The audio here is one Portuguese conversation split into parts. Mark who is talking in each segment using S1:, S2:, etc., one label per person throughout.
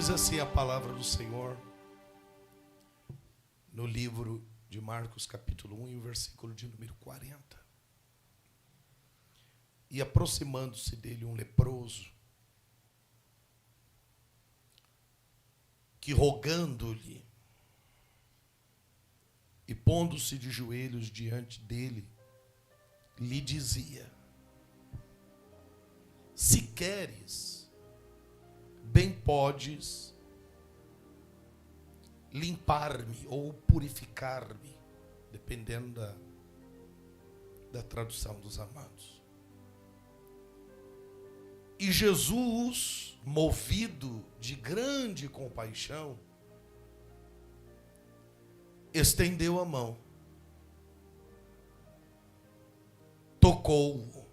S1: Diz assim a palavra do Senhor no livro de Marcos, capítulo 1, e o versículo de número 40. E aproximando-se dele um leproso, que rogando-lhe e pondo-se de joelhos diante dele, lhe dizia: se queres, bem podes limpar-me ou purificar-me, dependendo da tradução dos amados. E Jesus, movido de grande compaixão, estendeu a mão, tocou-o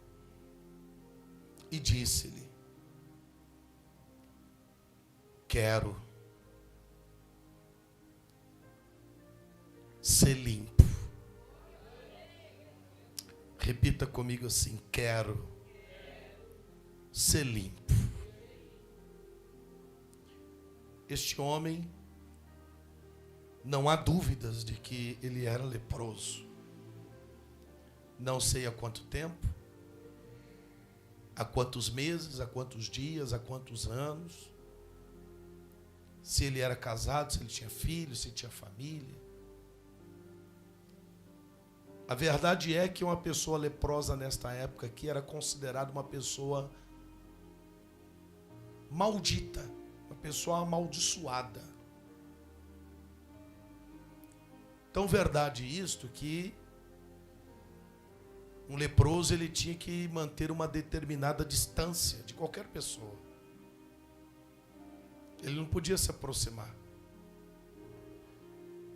S1: e disse-lhe: quero ser limpo. Repita comigo assim: quero ser limpo. Este homem, não há dúvidas de que ele era leproso. Não sei há quanto tempo, há quantos meses, há quantos dias, há quantos anos. Se ele era casado, se ele tinha filhos, se tinha família. A verdade é que uma pessoa leprosa nesta época aqui era considerada uma pessoa maldita, uma pessoa amaldiçoada. Tão verdade isto que um leproso ele tinha que manter uma determinada distância de qualquer pessoa. Ele não podia se aproximar.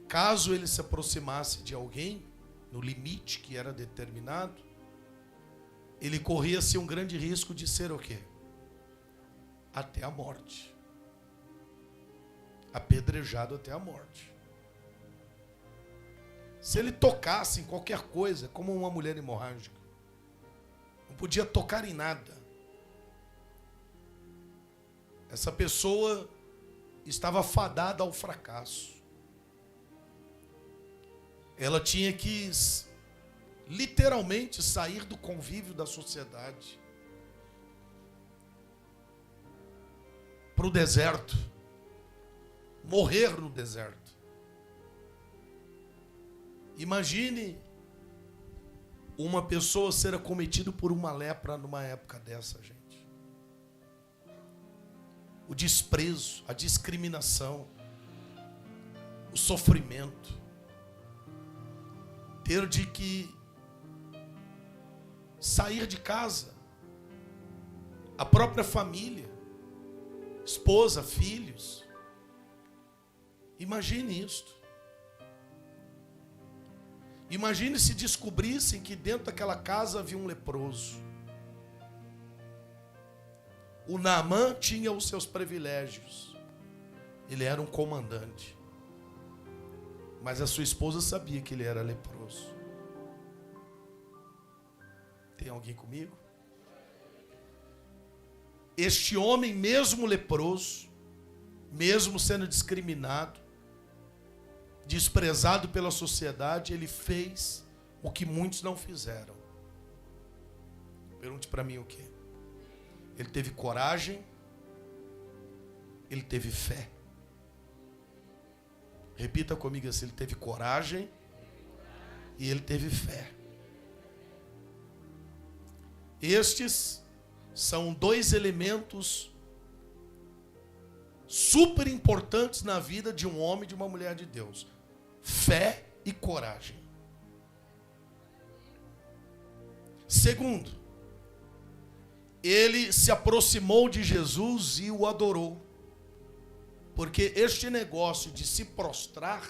S1: Caso ele se aproximasse de alguém, no limite que era determinado, ele corria-se um grande risco de ser o quê? Até a morte. Apedrejado até a morte. Se ele tocasse em qualquer coisa, como uma mulher hemorrágica, não podia tocar em nada. Essa pessoa estava fadada ao fracasso. Ela tinha que literalmente sair do convívio da sociedade para o deserto, morrer no deserto. Imagine uma pessoa ser acometida por uma lepra numa época dessa, gente. O desprezo, a discriminação, o sofrimento. Ter de que sair de casa, a própria família, esposa, filhos. Imagine isto. Imagine se descobrissem que dentro daquela casa havia um leproso. O Naamã tinha os seus privilégios. Ele era um comandante. Mas a sua esposa sabia que ele era leproso. Tem alguém comigo? Este homem, mesmo leproso, mesmo sendo discriminado, desprezado pela sociedade, ele fez o que muitos não fizeram. Pergunte para mim o quê? Ele teve coragem, ele teve fé. Repita comigo assim: ele teve coragem e ele teve fé. Estes são dois elementos super importantes na vida de um homem e de uma mulher de Deus: fé e coragem. Segundo, ele se aproximou de Jesus e o adorou. Porque este negócio de se prostrar,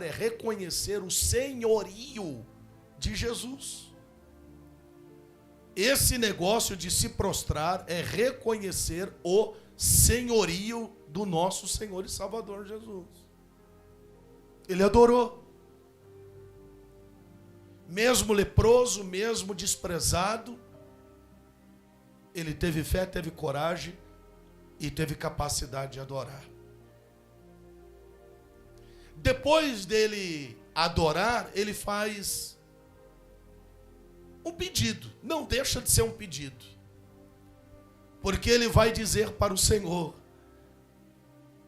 S1: é reconhecer o senhorio de Jesus. Esse negócio de se prostrar é reconhecer o senhorio do nosso Senhor e Salvador Jesus. Ele adorou. Mesmo leproso, mesmo desprezado, Ele teve fé, teve coragem e teve capacidade de adorar. Depois dele adorar, ele faz um pedido. Não deixa de ser um pedido. Porque ele vai dizer para o Senhor: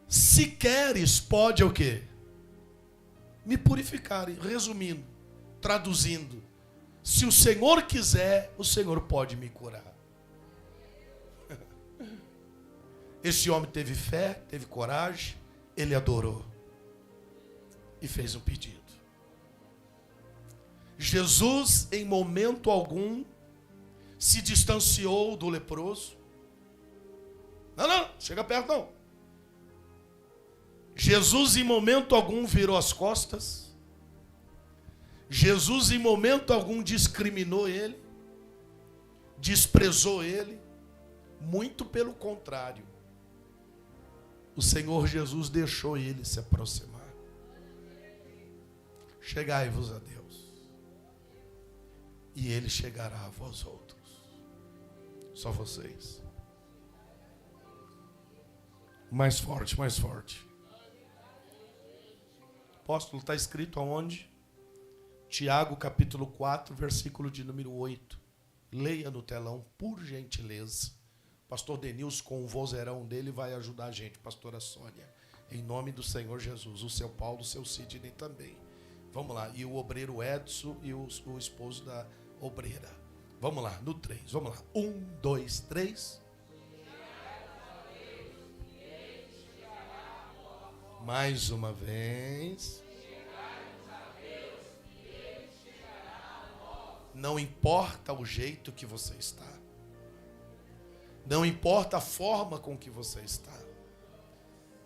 S1: se queres, pode o quê? Me purificar. Resumindo, traduzindo, se o Senhor quiser, o Senhor pode me curar. Esse homem teve fé, teve coragem, ele adorou e fez um pedido. Jesus, em momento algum, se distanciou do leproso. Não, chega perto não. Jesus, em momento algum, virou as costas. Jesus, em momento algum, discriminou ele, desprezou ele. Muito pelo contrário. O Senhor Jesus deixou ele se aproximar. Chegai-vos a Deus, e Ele chegará a vós outros. Só vocês. Mais forte, mais forte. Apóstolo, está escrito aonde? Tiago capítulo 4, versículo de número 8. Leia no telão, por gentileza. Pastor Denilson, com o vozeirão dele, vai ajudar a gente. Pastora Sônia, em nome do Senhor Jesus. O seu Paulo, o seu Sidney também. Vamos lá. E o obreiro Edson e o esposo da obreira. Vamos lá, no 3. Vamos lá. 1, 2, 3. Mais uma vez. Não importa o jeito que você está. Não importa a forma com que você está.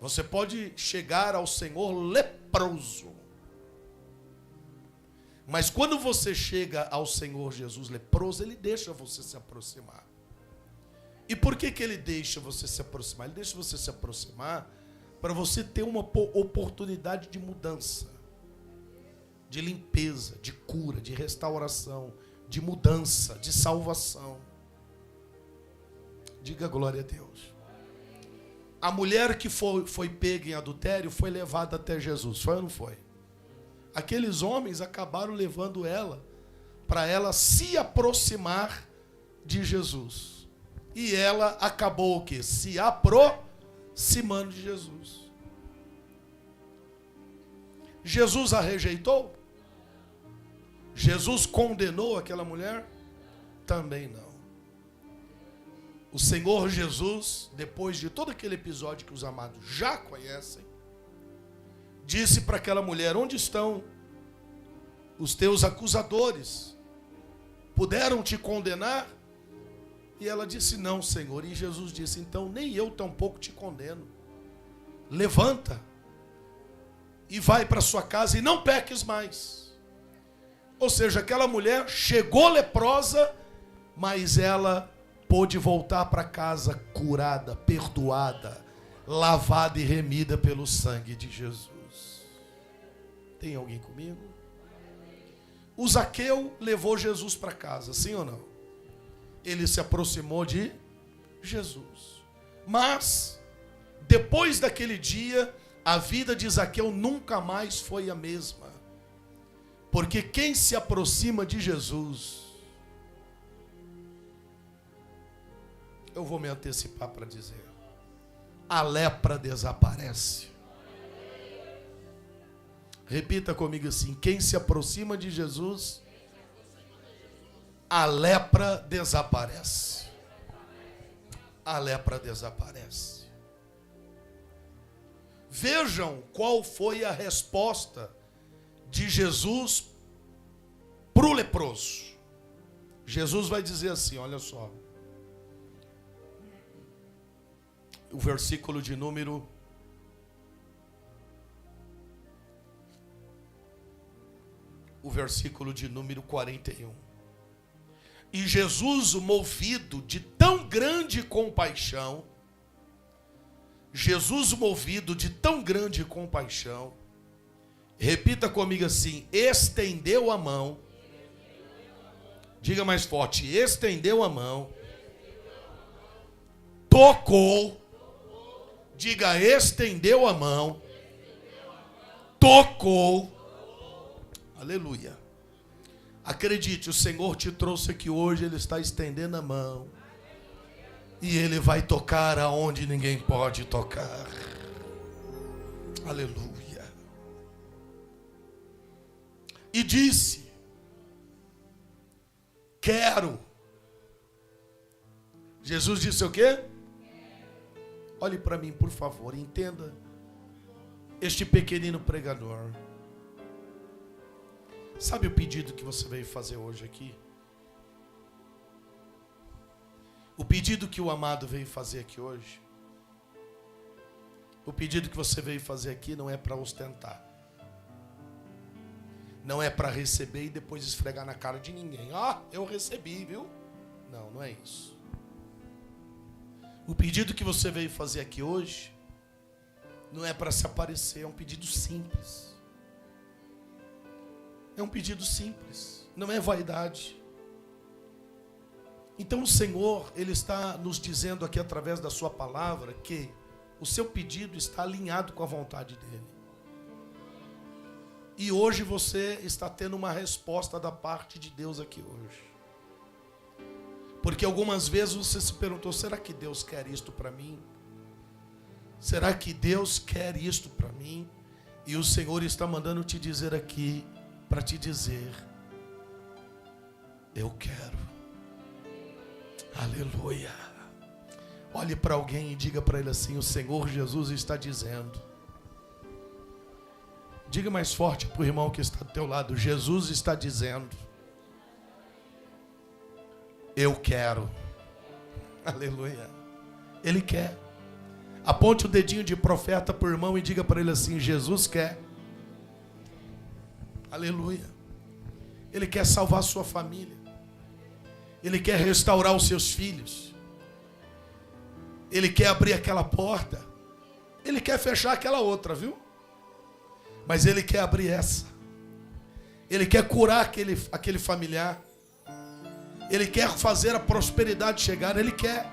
S1: Você pode chegar ao Senhor leproso. Mas quando você chega ao Senhor Jesus leproso, Ele deixa você se aproximar. E por que Ele deixa você se aproximar? Ele deixa você se aproximar para você ter uma oportunidade de mudança, de limpeza, de cura, de restauração, de mudança, de salvação. Diga glória a Deus. A mulher que foi pega em adultério foi levada até Jesus. Foi ou não foi? Aqueles homens acabaram levando ela para ela se aproximar de Jesus. E ela acabou o quê? Se aproximando de Jesus. Jesus a rejeitou? Jesus condenou aquela mulher? Também não. O Senhor Jesus, depois de todo aquele episódio que os amados já conhecem, disse para aquela mulher: onde estão os teus acusadores? Puderam te condenar? E ela disse: não, Senhor. E Jesus disse: então nem eu tampouco te condeno. Levanta e vai para sua casa e não peques mais. Ou seja, aquela mulher chegou leprosa, mas ela pôde voltar para casa curada, perdoada, lavada e remida pelo sangue de Jesus. Tem alguém comigo? O Zaqueu levou Jesus para casa, sim ou não? Ele se aproximou de Jesus. Mas, depois daquele dia, a vida de Zaqueu nunca mais foi a mesma. Porque quem se aproxima de Jesus, eu vou me antecipar para dizer, a lepra desaparece. Repita comigo assim: quem se aproxima de Jesus, a lepra desaparece. A lepra desaparece. Vejam qual foi a resposta de Jesus para o leproso. Jesus vai dizer assim, olha só. O versículo de número 41. E Jesus, movido de tão grande compaixão, repita comigo assim: estendeu a mão. Diga mais forte: estendeu a mão. tocou. Diga, estendeu a mão. Tocou. Aleluia. Acredite, o Senhor te trouxe aqui hoje, Ele está estendendo a mão. E Ele vai tocar aonde ninguém pode tocar. Aleluia. E disse: quero. Jesus disse o quê? Olhe para mim, por favor, entenda este pequenino pregador. Sabe o pedido que você veio fazer hoje aqui? O pedido que o amado veio fazer aqui hoje, o pedido que você veio fazer aqui não é para ostentar. Não é para receber e depois esfregar na cara de ninguém. Ah, eu recebi, viu? Não, não é isso. O pedido que você veio fazer aqui hoje não é para se aparecer, é um pedido simples. É um pedido simples, não é vaidade. Então o Senhor, Ele está nos dizendo aqui através da sua palavra que o seu pedido está alinhado com a vontade dEle. E hoje você está tendo uma resposta da parte de Deus aqui hoje. Porque algumas vezes você se perguntou, será que Deus quer isto para mim? Será que Deus quer isto para mim? E o Senhor está mandando te dizer aqui, para te dizer, eu quero. Aleluia. Olhe para alguém e diga para ele assim, o Senhor Jesus está dizendo. Diga mais forte para o irmão que está do teu lado, Jesus está dizendo, eu quero. Aleluia. Ele quer. Aponte o dedinho de profeta para o irmão e diga para ele assim, Jesus quer. Aleluia. Ele quer salvar a sua família. Ele quer restaurar os seus filhos. Ele quer abrir aquela porta. Ele quer fechar aquela outra, viu? Mas Ele quer abrir essa. Ele quer curar aquele familiar. Ele quer fazer a prosperidade chegar. Ele quer.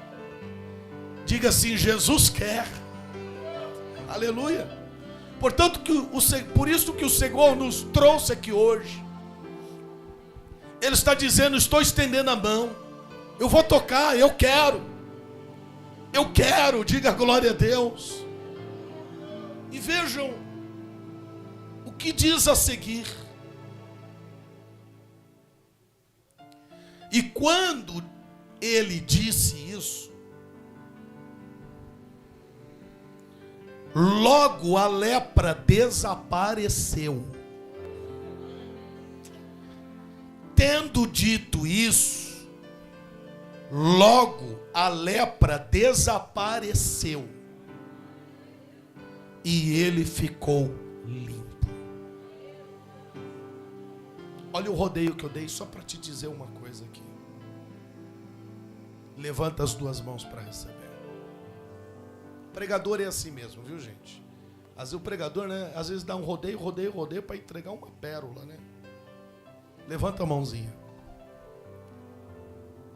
S1: Diga assim, Jesus quer. Aleluia. Portanto, por isso que o Senhor nos trouxe aqui hoje. Ele está dizendo, estou estendendo a mão. Eu vou tocar, eu quero. Eu quero, diga glória a Deus. E vejam o que diz a seguir. E quando ele disse isso, logo a lepra desapareceu. Tendo dito isso, logo a lepra desapareceu. E ele ficou limpo. Olha o rodeio que eu dei só para te dizer uma coisa aqui. Levanta as duas mãos para receber. Pregador é assim mesmo, viu, gente? Às vezes o pregador, né, às vezes dá um rodeio para entregar uma pérola, né? Levanta a mãozinha.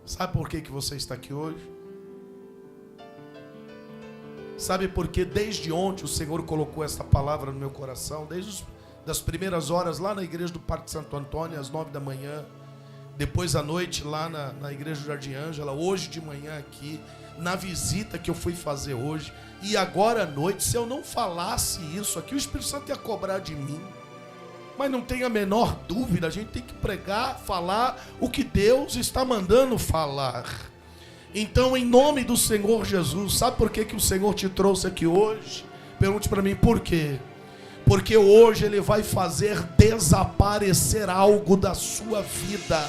S1: Sabe por que você está aqui hoje? Sabe por que desde ontem o Senhor colocou essa palavra no meu coração? Desde das primeiras horas lá na igreja do Parque Santo Antônio, às 9 da manhã. Depois à noite lá na igreja do Jardim Ângela. Hoje de manhã aqui. Na visita que eu fui fazer hoje. E agora à noite, se eu não falasse isso aqui, o Espírito Santo ia cobrar de mim. Mas não tem a menor dúvida, a gente tem que pregar, falar o que Deus está mandando falar. Então, em nome do Senhor Jesus, sabe por que o Senhor te trouxe aqui hoje? Pergunte para mim, por quê? Porque hoje Ele vai fazer desaparecer algo da sua vida.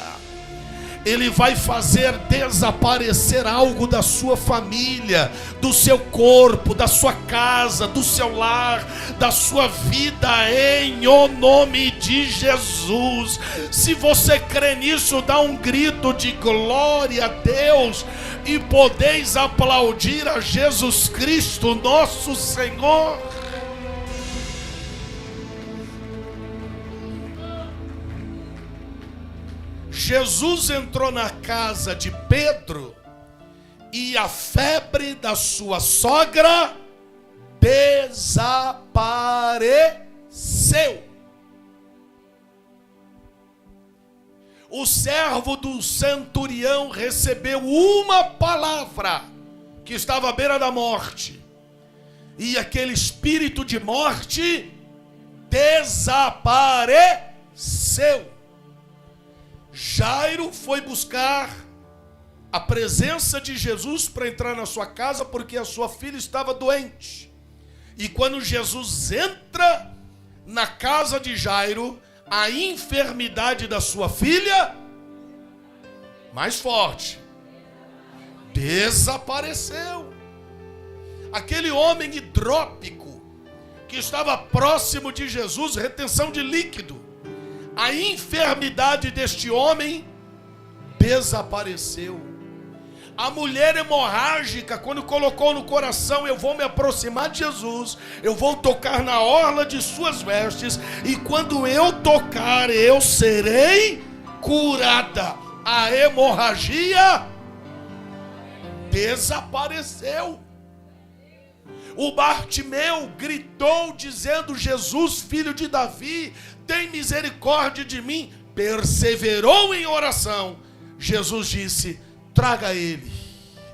S1: Ele vai fazer desaparecer algo da sua família, do seu corpo, da sua casa, do seu lar, da sua vida, em o nome de Jesus. Se você crê nisso, dá um grito de glória a Deus e podeis aplaudir a Jesus Cristo, nosso Senhor. Jesus entrou na casa de Pedro e a febre da sua sogra desapareceu. O servo do centurião recebeu uma palavra, que estava à beira da morte, e aquele espírito de morte desapareceu. Jairo foi buscar a presença de Jesus para entrar na sua casa, porque a sua filha estava doente. E quando Jesus entra na casa de Jairo, a enfermidade da sua filha, mais forte, desapareceu. Aquele homem hidrópico que estava próximo de Jesus, retenção de líquido, a enfermidade deste homem desapareceu. A mulher hemorrágica, quando colocou no coração, eu vou me aproximar de Jesus, eu vou tocar na orla de suas vestes, e quando eu tocar, eu serei curada. A hemorragia desapareceu. O Bartimeu gritou dizendo: Jesus, filho de Davi, tem misericórdia de mim. Perseverou em oração. Jesus disse: traga ele.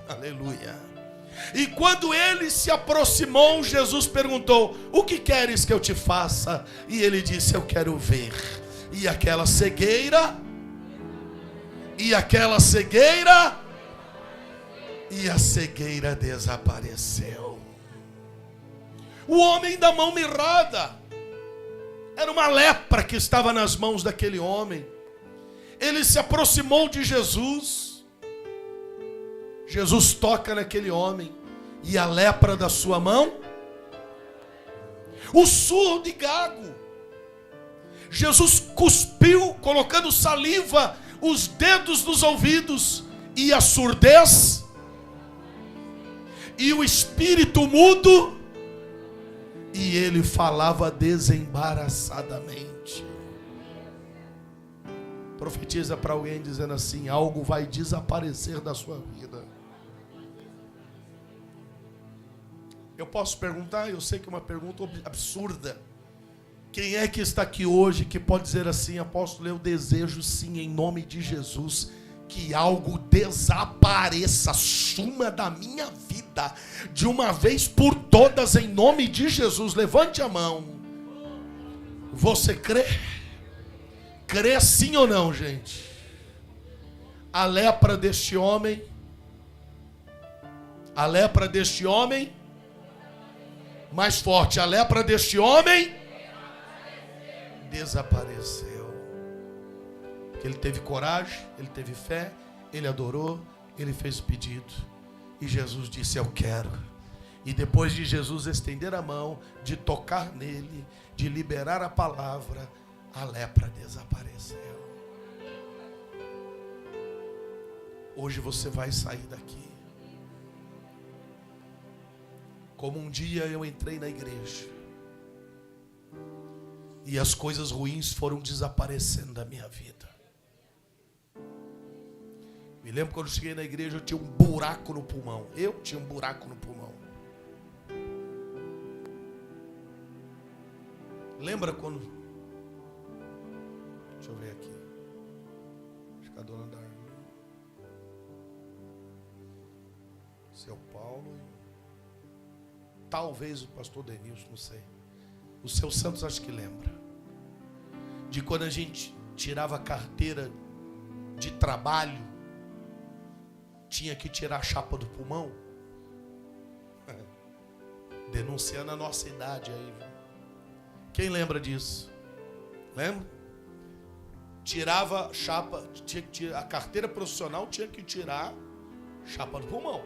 S1: Aleluia. E quando ele se aproximou, Jesus perguntou: o que queres que eu te faça? E ele disse: eu quero ver. E aquela cegueira, e a cegueira desapareceu. O homem da mão mirrada, era uma lepra que estava nas mãos daquele homem. Ele se aproximou de Jesus. Jesus toca naquele homem, e a lepra da sua mão. O surdo e gago, Jesus cuspiu, colocando saliva, os dedos nos ouvidos, e a surdez, e o espírito mudo, e ele falava desembaraçadamente. Profetiza para alguém dizendo assim: algo vai desaparecer da sua vida. Eu posso perguntar, eu sei que é uma pergunta absurda. Quem é que está aqui hoje que pode dizer assim: apóstolo, eu desejo sim, em nome de Jesus, que algo desapareça, suma da minha vida, de uma vez por todas, em nome de Jesus? Levante a mão. Você crê? Crê sim ou não, gente? A lepra deste homem, mais forte, a lepra deste homem desapareceu. Ele teve coragem, ele teve fé, ele adorou, ele fez o pedido, e Jesus disse: eu quero. E depois de Jesus estender a mão, de tocar nele, de liberar a palavra, a lepra desapareceu. Hoje você vai sair daqui como um dia eu entrei na igreja, e as coisas ruins foram desaparecendo da minha vida. Me lembro quando eu cheguei na igreja, eu tinha um buraco no pulmão. Lembra quando... Deixa eu ver aqui. Acho que a dona Darlene, seu Paulo, talvez o pastor Denilson, não sei. O seu Santos acho que lembra. De quando a gente tirava a carteira de trabalho, tinha que tirar a chapa do pulmão. Denunciando a nossa idade aí. Quem lembra disso? Lembra? Tirava chapa, tinha que tirar, a carteira profissional tinha que tirar chapa do pulmão.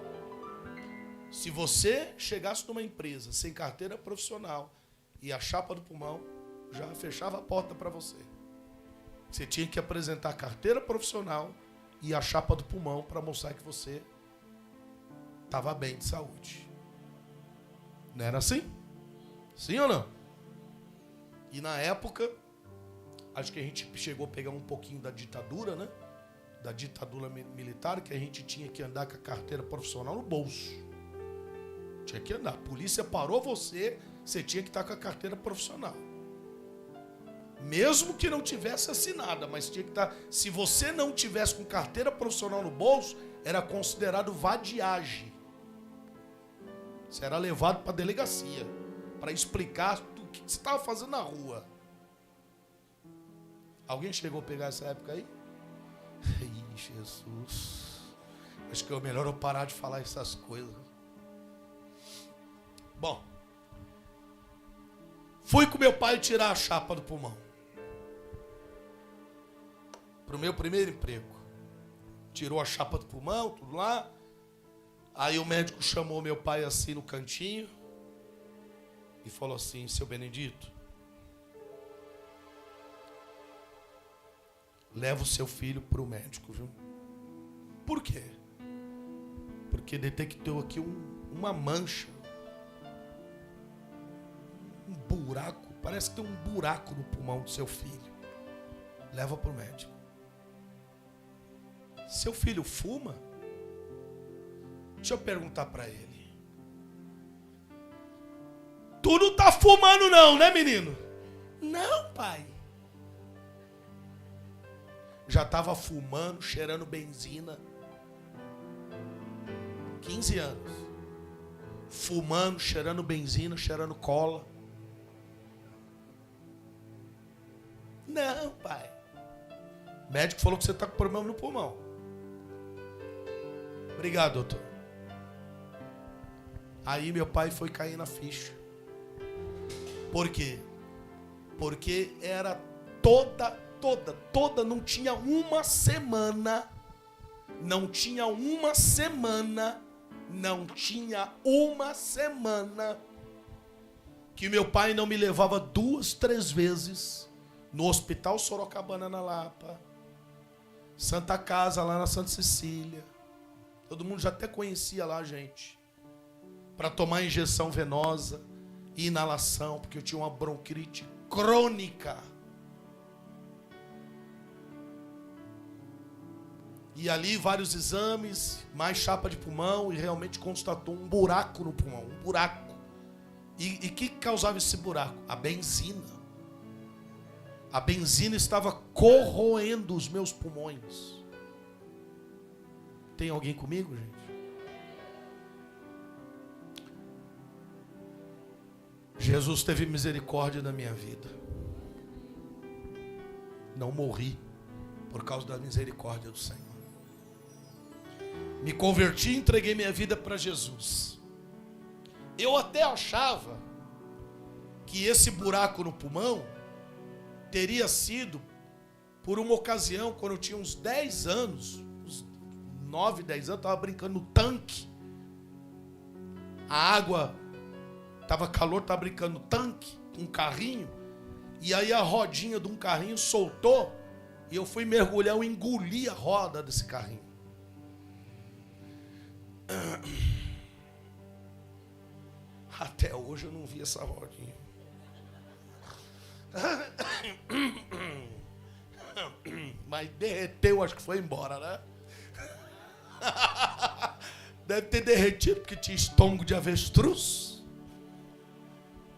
S1: Se você chegasse numa empresa sem carteira profissional e a chapa do pulmão, já fechava a porta para você. Você tinha que apresentar a carteira profissional e a chapa do pulmão para mostrar que você estava bem de saúde. Não era assim? Sim ou não? E na época, acho que a gente chegou a pegar um pouquinho da ditadura, né? da ditadura militar, que a gente tinha que andar com a carteira profissional no bolso. Tinha que andar. A polícia parou você tinha que estar com a carteira profissional. Mesmo que não tivesse assinada, mas tinha que estar. Se você não tivesse com carteira profissional no bolso, era considerado vadiagem. Você era levado para a delegacia para explicar o que você estava fazendo na rua. Alguém chegou a pegar essa época aí? Ai, Jesus. Acho que é melhor eu parar de falar essas coisas. Bom, fui com meu pai tirar a chapa do pulmão. Para o meu primeiro emprego. Tirou a chapa do pulmão, tudo lá. Aí o médico chamou meu pai assim no cantinho e falou assim: seu Benedito, leva o seu filho para o médico, viu? Por quê? Porque detectou aqui uma mancha. Um buraco. Parece que tem um buraco no pulmão do seu filho. Leva para o médico. Seu filho fuma? Deixa eu perguntar para ele. Tu não tá fumando não, né, menino? Não, pai. Já estava fumando, cheirando benzina. 15 anos. Fumando, cheirando benzina, cheirando cola. Não, pai. O médico falou que você está com problema no pulmão. Obrigado, doutor. Aí meu pai foi cair na ficha. Por quê? Porque era toda, não tinha uma semana, que meu pai não me levava 2, 3 vezes no Hospital Sorocabana na Lapa, Santa Casa lá na Santa Cecília. Todo mundo já até conhecia lá, gente. Para tomar injeção venosa e inalação, porque eu tinha uma bronquite crônica. E ali vários exames, mais chapa de pulmão, e realmente constatou um buraco no pulmão, um buraco. E o que causava esse buraco? A benzina. A benzina estava corroendo os meus pulmões. Tem alguém comigo, gente? Jesus teve misericórdia da minha vida. Não morri por causa da misericórdia do Senhor. Me converti e entreguei minha vida para Jesus. Eu até achava que esse buraco no pulmão teria sido por uma ocasião, quando eu tinha uns 10 anos, uns 9, 10 anos, estava brincando no tanque. A água, estava calor, estava brincando no tanque, um carrinho, e aí a rodinha de um carrinho soltou, e eu fui mergulhar, eu engoli a roda desse carrinho. Até hoje eu não vi essa rodinha. Mas derreteu, acho que foi embora, né? Deve ter derretido porque tinha estômago de avestruz.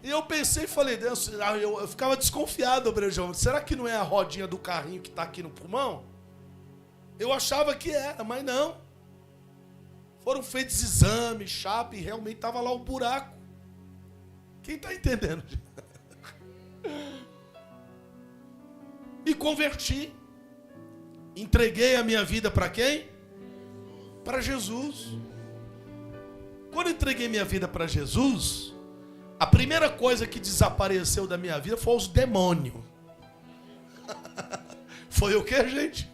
S1: E eu pensei e falei, Deus, eu ficava desconfiado, Abrejão. Será que não é a rodinha do carrinho que está aqui no pulmão? Eu achava que era, mas não. Foram feitos exames, chapa, e realmente estava lá o buraco. Quem está entendendo? Me converti. Entreguei a minha vida para quem? Para Jesus. Quando entreguei minha vida para Jesus, a primeira coisa que desapareceu da minha vida foi os demônios. Foi o que, gente?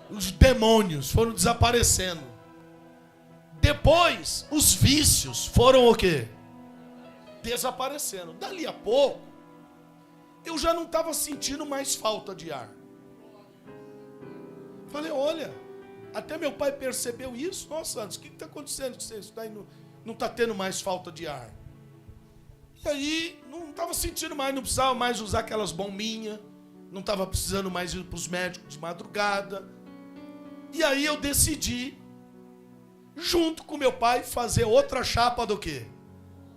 S1: Os demônios foram desaparecendo. Depois, os vícios foram o quê? Desaparecendo. Dali a pouco, eu já não estava sentindo mais falta de ar. Falei, olha, até meu pai percebeu isso. Nossa, Santos, o que está acontecendo? Você não está tendo mais falta de ar. E aí, não estava sentindo mais, não precisava mais usar aquelas bombinhas, não estava precisando mais ir para os médicos de madrugada. E aí eu decidi, junto com meu pai, fazer outra chapa do quê?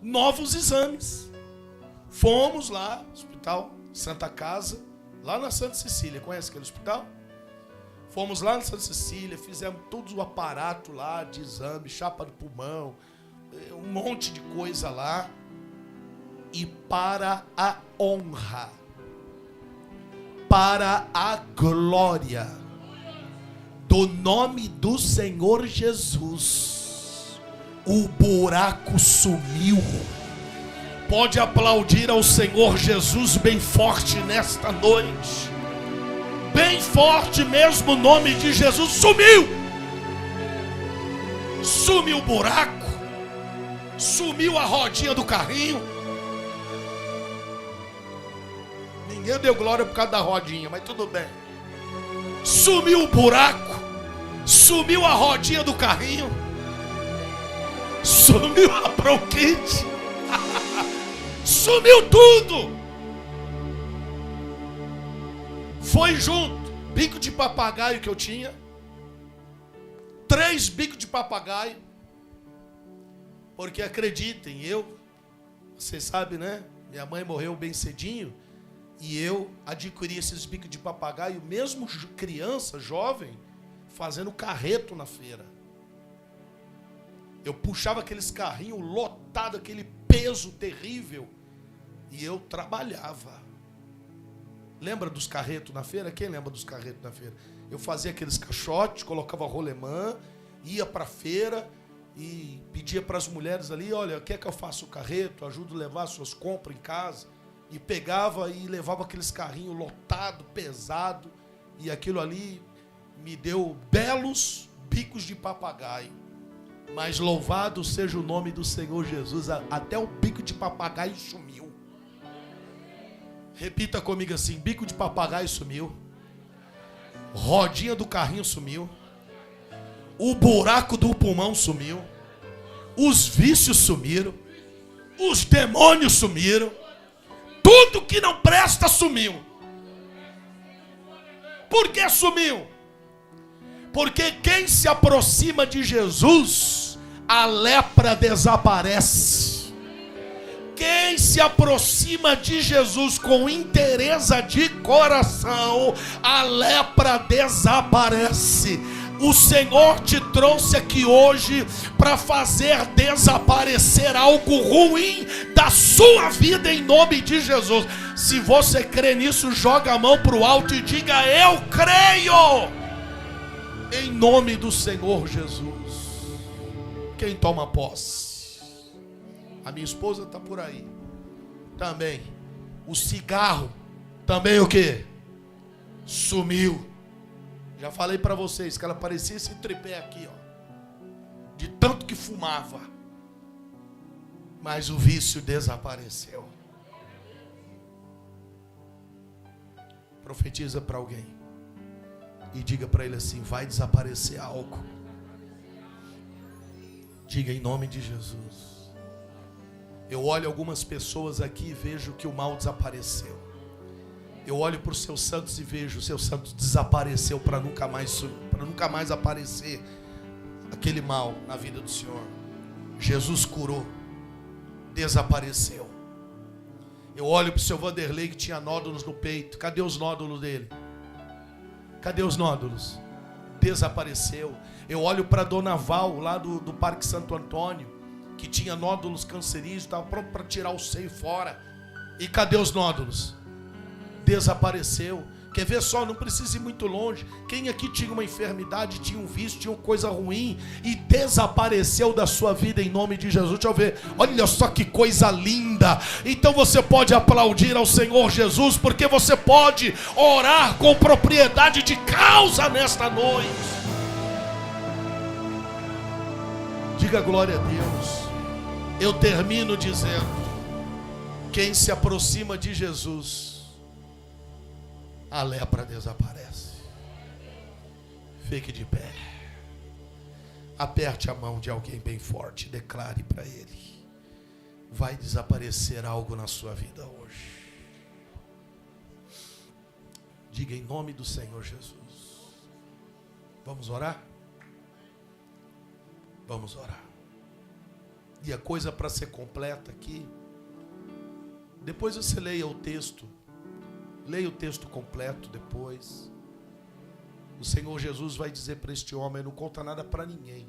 S1: Novos exames. Fomos lá, Hospital Santa Casa, lá na Santa Cecília. Conhece aquele hospital? Fomos lá na Santa Cecília, fizemos todo o aparato lá de exame, chapa do pulmão, um monte de coisa lá. E para a honra, para a glória do nome do Senhor Jesus, o buraco sumiu. Pode aplaudir ao Senhor Jesus bem forte nesta noite. Bem forte mesmo, o nome de Jesus sumiu. Sumiu o buraco, sumiu a rodinha do carrinho. Ninguém deu glória por causa da rodinha, mas tudo bem. Sumiu o buraco, sumiu a rodinha do carrinho, sumiu a bronquite, sumiu tudo. Foi junto, bico de papagaio que eu tinha, 3 bicos de papagaio, porque acreditem, vocês sabem, né? Minha mãe morreu bem cedinho, e eu adquiri esses bicos de papagaio, mesmo criança, jovem, fazendo carreto na feira. Eu puxava aqueles carrinhos lotados, aquele peso terrível, e eu trabalhava. Lembra dos carretos na feira? Quem lembra dos carretos na feira? Eu fazia aqueles caixotes, colocava rolemã, ia para a feira e pedia para as mulheres ali, olha, quer que eu faça o carreto, ajudo a levar suas compras em casa? E pegava e levava aqueles carrinhos lotados, pesados, e aquilo ali me deu belos bicos de papagaio. Mas louvado seja o nome do Senhor Jesus, até o bico de papagaio sumiu. Repita comigo assim, bico de papagaio sumiu, rodinha do carrinho sumiu, o buraco do pulmão sumiu, os vícios sumiram, os demônios sumiram, tudo que não presta sumiu. Por que sumiu? Porque quem se aproxima de Jesus, a lepra desaparece. Quem se aproxima de Jesus com inteireza de coração, a lepra desaparece. O Senhor te trouxe aqui hoje para fazer desaparecer algo ruim da sua vida em nome de Jesus. Se você crê nisso, joga a mão para o alto e diga: eu creio, em nome do Senhor Jesus. Quem toma posse? A minha esposa está por aí. Também. O cigarro. Também o quê? Sumiu. Já falei para vocês que ela parecia esse tripé aqui, ó. De tanto que fumava. Mas o vício desapareceu. Profetiza para alguém. E diga para ele assim: vai desaparecer algo. Diga em nome de Jesus. Eu olho algumas pessoas aqui e vejo que o mal desapareceu. Eu olho para os seus santos e vejo o seu santo desapareceu para nunca mais aparecer aquele mal na vida do Senhor. Jesus curou, desapareceu. Eu olho para o seu Vanderlei que tinha nódulos no peito. Cadê os nódulos dele? Cadê os nódulos? Desapareceu. Eu olho para a Dona Val lá do Parque Santo Antônio, que tinha nódulos cancerígeos, estava pronto para tirar o seio fora. E cadê os nódulos? Desapareceu. Quer ver só? Não precisa ir muito longe. Quem aqui tinha uma enfermidade, tinha um vício, tinha uma coisa ruim e desapareceu da sua vida em nome de Jesus? Deixa eu ver. Olha só que coisa linda. Então você pode aplaudir ao Senhor Jesus, porque você pode orar com propriedade de causa nesta noite. Diga glória a Deus. Eu termino dizendo: quem se aproxima de Jesus, a lepra desaparece. Fique de pé. Aperte a mão de alguém bem forte. Declare para ele: vai desaparecer algo na sua vida hoje. Diga em nome do Senhor Jesus. Vamos orar? Vamos orar. E a coisa para ser completa aqui, depois você leia o texto. Leia o texto completo depois. O Senhor Jesus vai dizer para este homem: não conta nada para ninguém.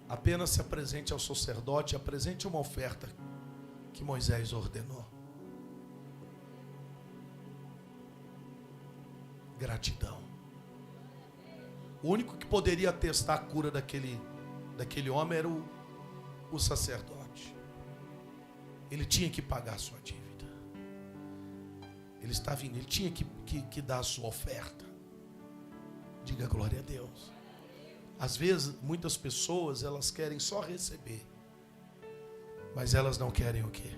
S1: Apenas se apresente ao sacerdote, apresente uma oferta que Moisés ordenou. Gratidão. O único que poderia atestar a cura daquele homem era o sacerdote. Ele tinha que pagar a sua dívida. Ele está vindo, ele tinha que dar a sua oferta. Diga glória a Deus. Às vezes, muitas pessoas, elas querem só receber. Mas elas não querem o quê?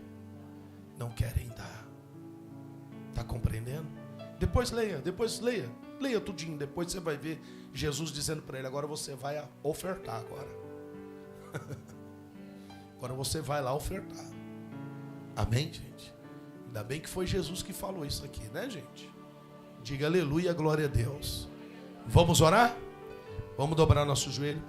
S1: Não querem dar. Está compreendendo? Depois leia. Leia tudinho, depois você vai ver Jesus dizendo para ele: agora você vai ofertar agora. Agora você vai lá ofertar. Amém, gente? Ainda bem que foi Jesus que falou isso aqui, né, gente? Diga aleluia, glória a Deus. Vamos orar? Vamos dobrar nosso joelho.